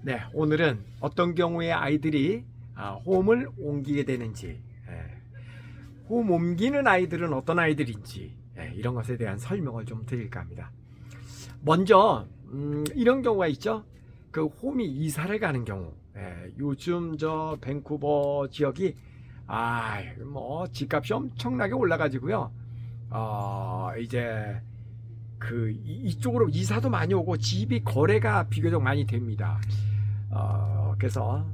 네, 오늘은 어떤 경우에 아이들이 홈을 옮기게 되는지, 홈 옮기는 아이들은 어떤 아이들인지, 이런 것에 대한 설명을 좀 드릴까 합니다. 먼저 이런 경우가 있죠. 그 홈이 이사를 가는 경우, 요즘 저 밴쿠버 지역이 뭐 집값이 엄청나게 올라가지고요. 이제 그 이쪽으로 이사도 많이 오고 집이 거래가 비교적 많이 됩니다. 그래서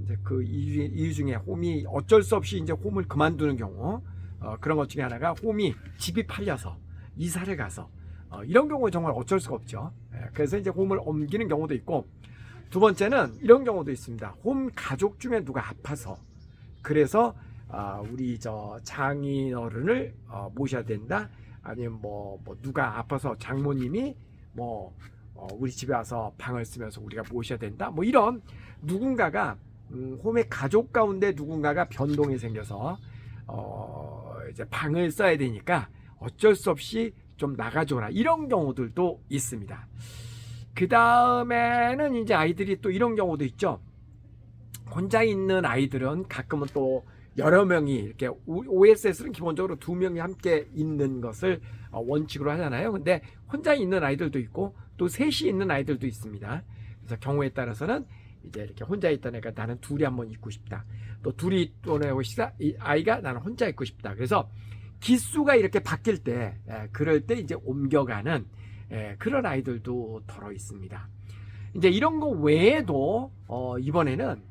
이제 그 이유 중에 홈이 어쩔 수 없이 이제 홈을 그만두는 경우, 그런 것 중에 하나가 홈이 집이 팔려서 이사를 가서 이런 경우 정말 어쩔 수가 없죠. 그래서 이제 홈을 옮기는 경우도 있고, 두 번째는 이런 경우도 있습니다. 홈 가족 중에 누가 아파서, 그래서 우리 저 장인어른을 모셔야 된다. 아니면 뭐 누가 아파서 장모님이 우리 집에 와서 방을 쓰면서 우리가 모셔야 된다. 뭐 이런 누군가가 홈의 가족 가운데 누군가가 변동이 생겨서 이제 방을 써야 되니까 어쩔 수 없이 좀 나가줘라. 이런 경우들도 있습니다. 그 다음에는 이제 아이들이 또 이런 경우도 있죠. 혼자 있는 아이들은 가끔은 또 여러 명이 이렇게 OSS는 기본적으로 2명이 함께 있는 것을 원칙으로 하잖아요. 근데 혼자 있는 아이들도 있고 또 셋이 있는 아이들도 있습니다. 그래서 경우에 따라서는 이제 이렇게 혼자 있던 애가 나는 둘이 한번 있고 싶다. 또 둘이 또 아이가 나는 혼자 있고 싶다. 그래서 기수가 이렇게 바뀔 때, 그럴 때 이제 옮겨가는 그런 아이들도 더러 있습니다. 이제 이런 거 외에도 이번에는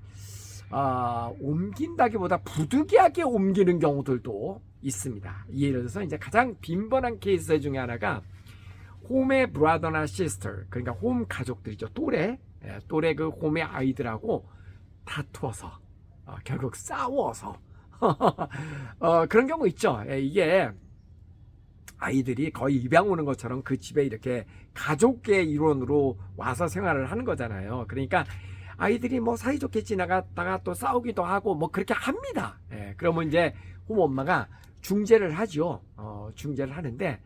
옮긴다기보다 부득이하게 옮기는 경우들도 있습니다. 예를 들어서 이제 가장 빈번한 케이스 중에 하나가 홈의 브라더나 시스터, 그러니까 홈 가족들이죠. 또래 그 홈의 아이들하고 다투어서 결국 싸워서 그런 경우 있죠. 이게 아이들이 거의 입양 오는 것처럼 그 집에 이렇게 가족의 일원으로 와서 생활을 하는 거잖아요. 그러니까 아이들이 뭐 사이좋게 지나갔다가 또 싸우기도 하고 뭐 그렇게 합니다. 그러면 이제 홈 엄마가 중재를 하죠. 중재를 하는데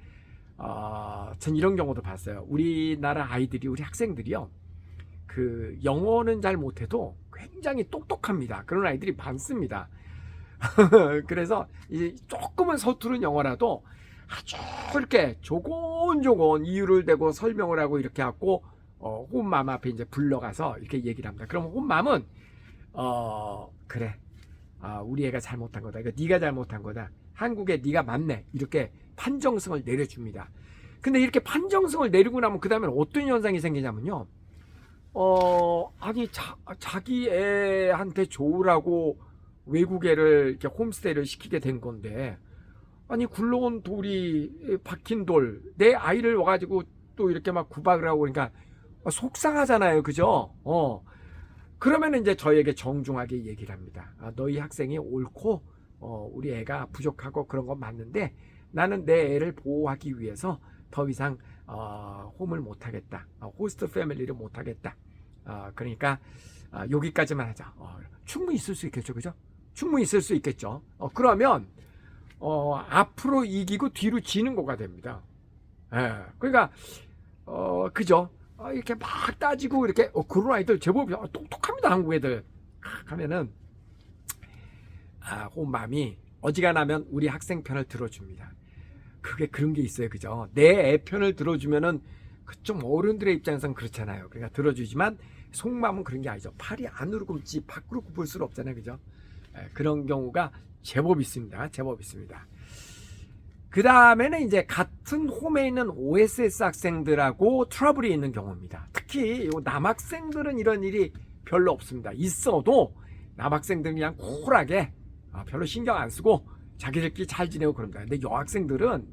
전 이런 경우도 봤어요. 우리나라 아이들이, 우리 학생들이요, 그 영어는 잘 못해도 굉장히 똑똑합니다. 그런 아이들이 많습니다. 그래서 이제 조금은 서투른 영어라도 아주 이렇게 조곤조곤 이유를 대고 설명을 하고 이렇게 하고 홈맘 앞에 이제 불러가서 이렇게 얘기를 합니다. 그러면 홈맘은 그래, 우리 애가 잘못한 거다. 이거 네가 잘못한 거다. 한국에 네가 맞네. 이렇게 판정승을 내려줍니다. 근데 이렇게 판정승을 내리고 나면 그 다음에 어떤 현상이 생기냐면요. 아니 자기 애한테 좋으라고 외국 애를 이렇게 홈스테이를 시키게 된 건데, 아니 굴러온 돌이 박힌 돌, 내 아이를 와가지고 또 이렇게 막 구박을 하고, 그러니까 속상하잖아요. 그죠? 그러면 이제 저에게 정중하게 얘기를 합니다. 너희 학생이 옳고, 우리 애가 부족하고 그런 건 맞는데, 나는 내 애를 보호하기 위해서 더 이상 홈을 못하겠다. 호스트 패밀리를 못하겠다. 그러니까 여기까지만 하자. 충분히 있을 수 있겠죠. 그죠? 충분히 있을 수 있겠죠. 그러면 앞으로 이기고 뒤로 지는 거가 됩니다. 그러니까 그죠? 이렇게 막 따지고 이렇게 그런 아이들 제법 똑똑합니다. 한국 애들 하면은 홈맘이 어지간하면 우리 학생 편을 들어줍니다. 그게 그런 게 있어요. 그죠? 내 애 편을 들어주면은 좀 어른들의 입장에서는 그렇잖아요. 그러니까 들어주지만 속마음은 그런 게 아니죠. 팔이 안으로 굽지 밖으로 굽을 수는 없잖아요. 그죠? 그런 경우가 제법 있습니다. 제법 있습니다. 그 다음에는 이제 같은 홈에 있는 OSS 학생들하고 트러블이 있는 경우입니다. 특히 남학생들은 이런 일이 별로 없습니다. 있어도 남학생들은 그냥 쿨하게 별로 신경 안 쓰고 자기들끼리 잘 지내고 그럽니다. 근데 여학생들은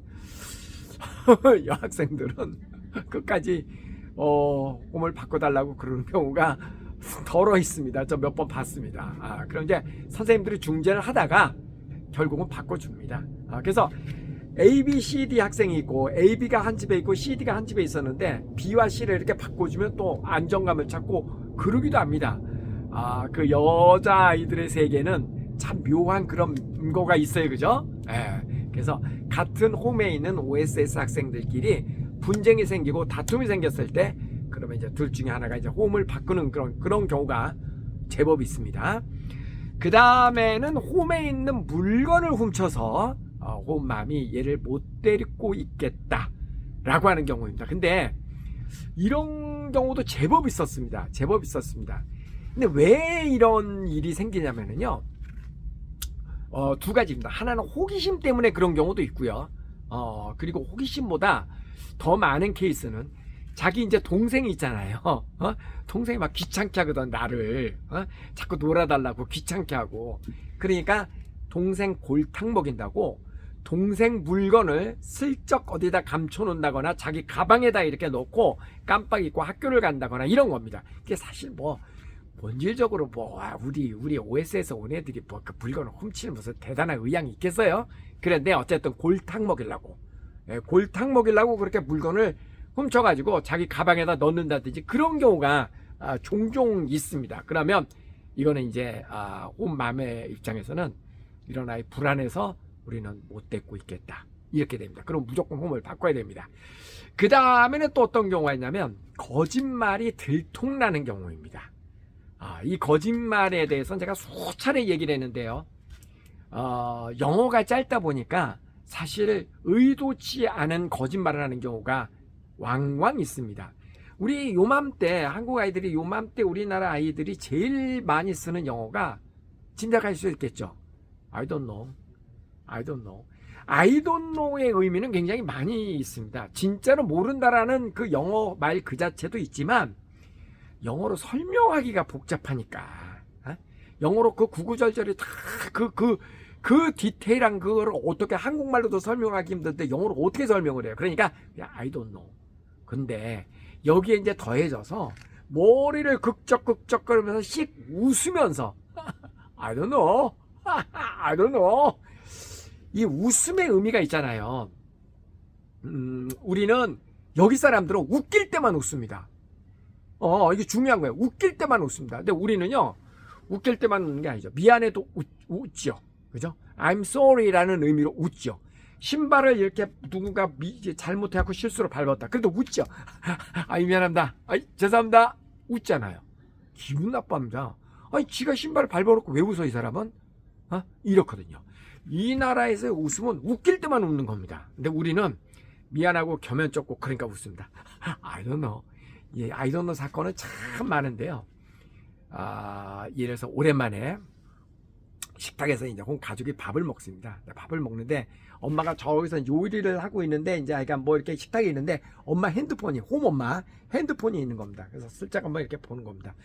끝까지 홈을 바꿔달라고 그러는 경우가 더러 있습니다. 저 몇 번 봤습니다. 그럼 이제 선생님들이 중재를 하다가 결국은 바꿔줍니다. 그래서 A, B, C, D 학생이 있고 AB가 한 집에 있고 CD가 한 집에 있었는데 B와 C를 이렇게 바꿔주면 또 안정감을 찾고 그러기도 합니다. 그 여자아이들의 세계는 참 묘한 그런 거가 있어요. 그죠? 그래서 같은 홈에 있는 OSS 학생들끼리 분쟁이 생기고 다툼이 생겼을 때 그러면 그러면 이제 둘 중에 하나가 이제 홈을 바꾸는 그런 경우가 제법 있습니다. 그 다음에는 홈에 있는 물건을 훔쳐서 홈맘이 얘를 못 데리고 있겠다라고 하는 경우입니다. 근데 이런 경우도 제법 있었습니다. 근데 왜 이런 일이 생기냐면요, 두 가지입니다. 하나는 호기심 때문에 그런 경우도 있고요. 그리고 호기심보다 더 많은 케이스는 자기 이제 동생이 있잖아요. 동생이 막 귀찮게 하거든, 나를. 자꾸 놀아달라고 귀찮게 하고. 그러니까 동생 골탕 먹인다고 동생 물건을 슬쩍 어디다 감춰놓는다거나 자기 가방에다 이렇게 넣고 깜빡 잊고 학교를 간다거나 이런 겁니다. 이게 사실 본질적으로 우리 OS에서 온 애들이 그 물건을 훔치는 무슨 대단한 의향이 있겠어요? 그런데 어쨌든 골탕 먹이려고 그렇게 물건을 훔쳐가지고 자기 가방에다 넣는다든지 그런 경우가 종종 있습니다. 그러면 이거는 이제 홈맘의 입장에서는 이런 아이 불안해서 우리는 못 데리고 있겠다 이렇게 됩니다. 그럼 무조건 홈을 바꿔야 됩니다. 그 다음에는 또 어떤 경우가 있냐면 거짓말이 들통나는 경우입니다. 이 거짓말에 대해서는 제가 수차례 얘기를 했는데요. 영어가 짧다 보니까 사실 의도치 않은 거짓말을 하는 경우가 왕왕 있습니다. 우리 요맘때 한국 아이들이 요맘때 우리나라 아이들이 제일 많이 쓰는 영어가 짐작할 수 있겠죠. I don't know. I don't know의 의미는 굉장히 많이 있습니다. 진짜로 모른다라는 그 영어 말 그 자체도 있지만 영어로 설명하기가 복잡하니까 영어로 그 구구절절이 다 그 디테일한 그거를 어떻게 한국말로도 설명하기 힘든데 영어로 어떻게 설명을 해요? 그러니까 그냥 I don't know. 근데 여기에 이제 더해져서 머리를 극적극적 거리면서 씩 웃으면서 I don't know. I don't know. 이 웃음의 의미가 있잖아요. 우리는 여기 사람들은 웃길 때만 웃습니다. 이게 중요한 거예요. 웃길 때만 웃습니다. 근데 우리는요, 웃길 때만 웃는 게 아니죠. 미안해도 웃죠. 그죠? I'm sorry라는 의미로 웃죠. 신발을 이렇게 누군가 잘못해갖고 실수로 밟았다. 그래도 웃죠. 미안합니다. 죄송합니다. 웃잖아요. 기분 나빠합니다. 지가 신발을 밟아놓고 왜 웃어, 이 사람은? 이렇거든요. 이 나라에서의 웃음은 웃길 때만 웃는 겁니다. 근데 우리는 미안하고 겸연쩍고 그러니까 웃습니다. I don't know. I don't know 사건은 참 많은데요. 예를 들어서 오랜만에 식탁에서 이제 온 가족이 밥을 먹습니다. 밥을 먹는데 엄마가 저기서 요리를 하고 있는데 이제 약간 이렇게 식탁에 있는데 엄마 핸드폰이 홈 엄마 핸드폰이 있는 겁니다. 그래서 슬쩍 한번 이렇게 보는 겁니다.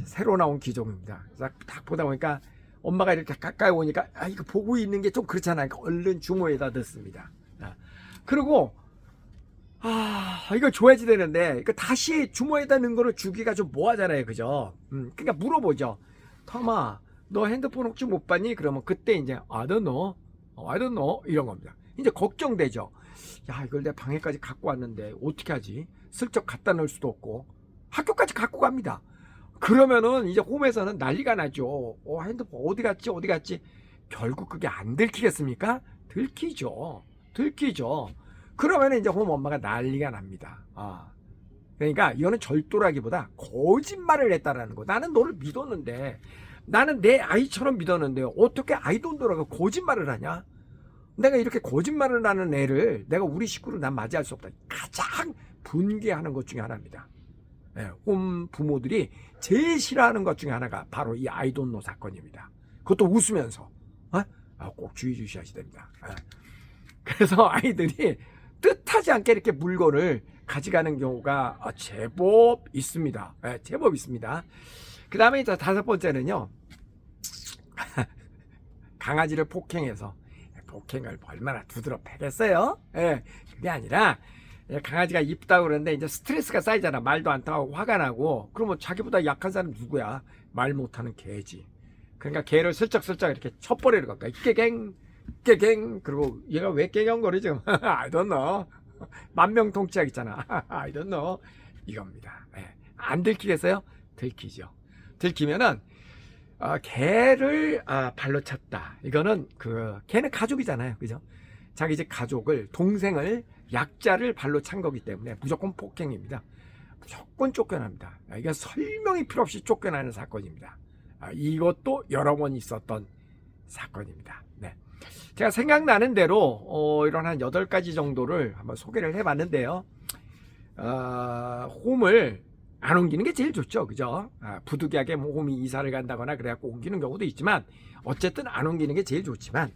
새로 나온 기종입니다. 그래서 딱 보다 보니까 엄마가 이렇게 가까이 오니까 이거 보고 있는 게 좀 그렇잖아요. 그러니까 얼른 주머니에다 넣습니다. 그리고 이거 줘야지 되는데 이거 다시 주머니에다 넣은 거를 주기가 좀 뭐하잖아요, 그죠? 그러니까 물어보죠. 터마, 너 핸드폰 혹시 못 봤니? 그러면 그때 이제 I don't know 이런 겁니다. 이제 걱정되죠. 이걸 내 방에까지 갖고 왔는데 어떻게 하지? 슬쩍 갖다 넣을 수도 없고 학교까지 갖고 갑니다. 그러면은 이제 홈에서는 난리가 나죠. 핸드폰 어디 갔지? 결국 그게 안 들키겠습니까? 들키죠. 그러면 이제 홈 엄마가 난리가 납니다. 그러니까 이거는 절도라기보다 거짓말을 했다라는 거. 나는 너를 믿었는데, 나는 내 아이처럼 믿었는데 어떻게 I don't know라고 거짓말을 하냐? 내가 이렇게 거짓말을 하는 애를 내가 우리 식구로 난 맞이할 수 없다. 가장 분개하는 것 중에 하나입니다. 홈 부모들이 제일 싫어하는 것 중에 하나가 바로 이 I don't know 사건입니다. 그것도 웃으면서 꼭 주의 주셔야 됩니다. 그래서 아이들이 뜻하지 않게 이렇게 물건을 가져가는 경우가 제법 있습니다. 제법 있습니다. 그 다음에 이제 다섯 번째는요, 강아지를 폭행해서, 폭행을 얼마나 두드러 패겠어요? 그게 아니라 강아지가 이쁘다고 그러는데 이제 스트레스가 쌓이잖아. 말도 안 타고 화가 나고. 그러면 자기보다 약한 사람 누구야? 말 못하는 개지. 그러니까 개를 슬쩍슬쩍 이렇게 첩버리를 갈까? 깨갱. 그리고 얘가 왜 깨경거리지? I don't know. 만명통치약 있잖아. I don't know. 이겁니다. 안 들키겠어요? 들키죠. 들키면은 개를 발로 찼다. 이거는 개는 가족이잖아요, 그죠? 자기 집 가족을, 동생을, 약자를 발로 찬 거기 때문에 무조건 폭행입니다. 무조건 쫓겨납니다. 이게 설명이 필요 없이 쫓겨나는 사건입니다. 이것도 여러 번 있었던 사건입니다. 네. 제가 생각나는 대로 이런 한 8가지 정도를 한번 소개를 해봤는데요. 홈을 안 옮기는 게 제일 좋죠. 그죠? 부득이하게 뭐 홈이 이사를 간다거나 그래갖고 옮기는 경우도 있지만 어쨌든 안 옮기는 게 제일 좋지만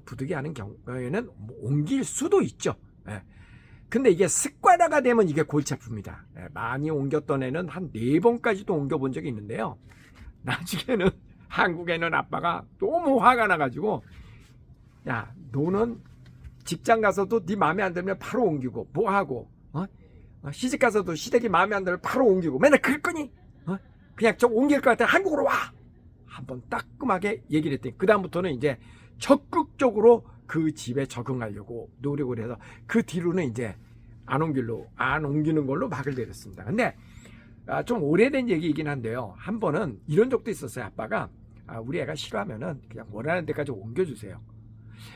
부득이하는 경우에는 뭐 옮길 수도 있죠. 예. 근데 이게 습관화가 되면 이게 골치 아픕니다. 예. 많이 옮겼던 애는 한 4번까지도 옮겨본 적이 있는데요. 나중에는 한국에는 아빠가 너무 화가 나가지고 야 너는 직장 가서도 네 마음에 안 들면 바로 옮기고 뭐 하고 시집 가서도 시댁이 마음에 안 들면 바로 옮기고 맨날 그럴 거니? 그냥 좀 옮길 것 같아 한국으로 와! 한번 따끔하게 얘기를 했더니 그 다음부터는 이제 적극적으로 그 집에 적응하려고 노력을 해서 그 뒤로는 이제 안 옮기는 걸로 막을 내렸습니다. 근데 좀 오래된 얘기이긴 한데요. 한 번은 이런 적도 있었어요. 아빠가 우리 애가 싫어하면은 그냥 원하는 데까지 옮겨주세요.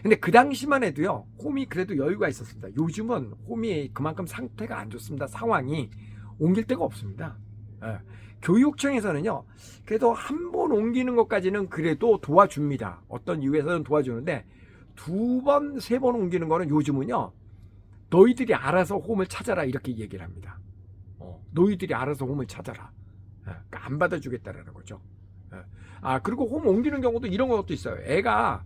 근데 그 당시만 해도요, 홈이 그래도 여유가 있었습니다. 요즘은 홈이 그만큼 상태가 안 좋습니다. 상황이 옮길 데가 없습니다. 예. 교육청에서는요, 그래도 한 번 옮기는 것까지는 그래도 도와줍니다. 어떤 이유에서는 도와주는데 2번, 3번 옮기는 거는 요즘은요, 너희들이 알아서 홈을 찾아라 이렇게 얘기를 합니다. 너희들이 알아서 홈을 찾아라. 그러니까 안 받아주겠다라는 거죠. 그리고 홈 옮기는 경우도 이런 것도 있어요. 애가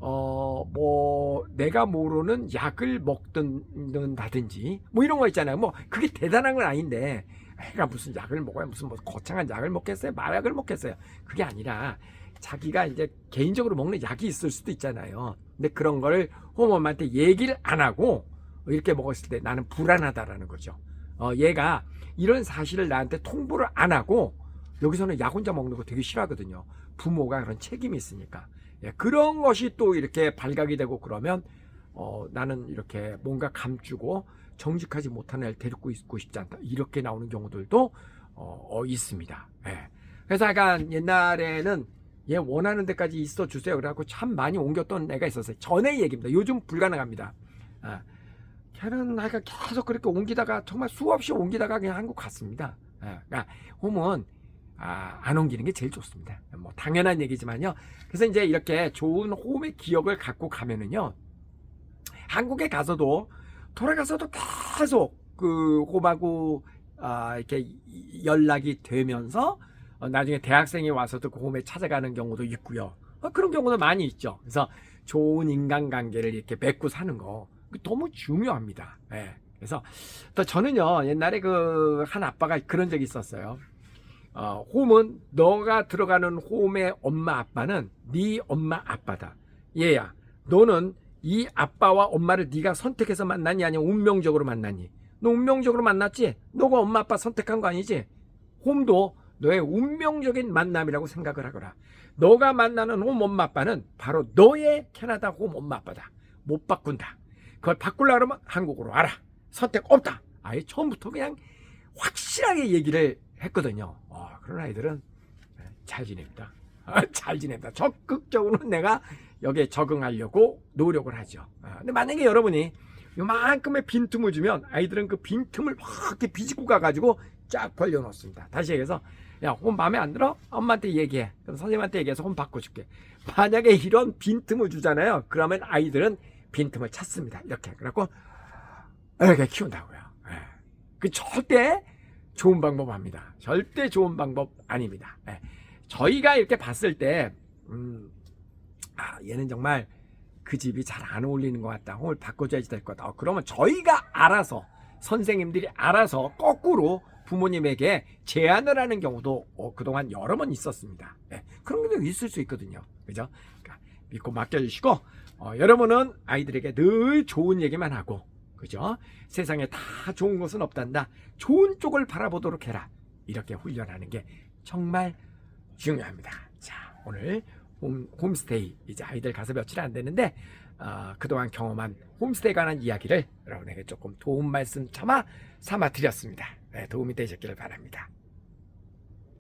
뭐 내가 모르는 약을 먹든다든지 뭐 이런 거 있잖아요. 뭐 그게 대단한 건 아닌데 애가 무슨 약을 먹어야 무슨 뭐 거창한 약을 먹겠어요? 마약을 먹겠어요? 그게 아니라 자기가 이제 개인적으로 먹는 약이 있을 수도 있잖아요. 근데 그런 걸 홈엄마한테 얘기를 안 하고 이렇게 먹었을 때 나는 불안하다라는 거죠. 얘가 이런 사실을 나한테 통보를 안 하고 여기서는 약 혼자 먹는 거 되게 싫어하거든요. 부모가 그런 책임이 있으니까. 예, 그런 것이 또 이렇게 발각이 되고 그러면 나는 이렇게 뭔가 감추고 정직하지 못한 애를 데리고 있고 싶지 않다. 이렇게 나오는 경우들도 있습니다. 예. 그래서 약간 옛날에는 얘 원하는 데까지 있어 주세요. 그래갖고 참 많이 옮겼던 애가 있었어요. 전의 얘기입니다. 요즘 불가능합니다. 걔는 하여간 계속 그렇게 옮기다가 정말 수없이 옮기다가 그냥 한국 갔습니다. 그러니까 홈은 안 옮기는 게 제일 좋습니다. 뭐 당연한 얘기지만요. 그래서 이제 이렇게 좋은 홈의 기억을 갖고 가면은요, 한국에 가서도 돌아가서도 계속 그 홈하고 이렇게 연락이 되면서 나중에 대학생이 와서도 그 홈에 찾아가는 경우도 있고요. 그런 경우도 많이 있죠. 그래서 좋은 인간관계를 이렇게 맺고 사는 거 너무 중요합니다. 예. 그래서 또 저는요 옛날에 그 한 아빠가 그런 적이 있었어요. 홈은 너가 들어가는 홈의 엄마 아빠는 네 엄마 아빠다. 얘야, 너는 이 아빠와 엄마를 네가 선택해서 만났니 아니면 운명적으로 만났니? 너 운명적으로 만났지? 너가 엄마 아빠 선택한 거 아니지? 홈도 너의 운명적인 만남이라고 생각을 하거라. 너가 만나는 홈 엄마 아빠는 바로 너의 캐나다 홈 엄마 아빠다. 못 바꾼다. 그걸 바꾸려고 하면 한국으로 와라. 선택 없다. 아예 처음부터 그냥 확실하게 얘기를 했거든요. 그런 아이들은 잘 지냅니다. 잘 지냅니다. 적극적으로 내가 여기에 적응하려고 노력을 하죠. 근데 만약에 여러분이 요만큼의 빈틈을 주면 아이들은 그 빈틈을 확 이렇게 비집고 가가지고 쫙 벌려놓습니다. 다시 얘기해서 야, 홈 마음에 안 들어? 엄마한테 얘기해. 그럼 선생님한테 얘기해서 홈 바꿔줄게. 만약에 이런 빈틈을 주잖아요. 그러면 아이들은 빈틈을 찾습니다. 이렇게. 그래갖고 이렇게 키운다고요. 그 절대 좋은 방법 합니다. 절대 좋은 방법 아닙니다. 저희가 이렇게 봤을 때 얘는 정말 그 집이 잘 안 어울리는 것 같다. 홈을 바꿔줘야지 될 것 같다. 그러면 저희가 알아서 선생님들이 알아서 거꾸로 부모님에게 제안을 하는 경우도 그동안 여러 번 있었습니다. 그런 경우도 있을 수 있거든요. 그죠? 그러니까 믿고 맡겨주시고 여러분은 아이들에게 늘 좋은 얘기만 하고 그죠? 세상에 다 좋은 것은 없단다. 좋은 쪽을 바라보도록 해라. 이렇게 훈련하는 게 정말 중요합니다. 자, 오늘 홈스테이 이제 아이들 가서 며칠 안 됐는데 그동안 경험한 홈스테이에 관한 이야기를 여러분에게 조금 도움 말씀 삼아 드렸습니다. 도움이 되셨기를 바랍니다.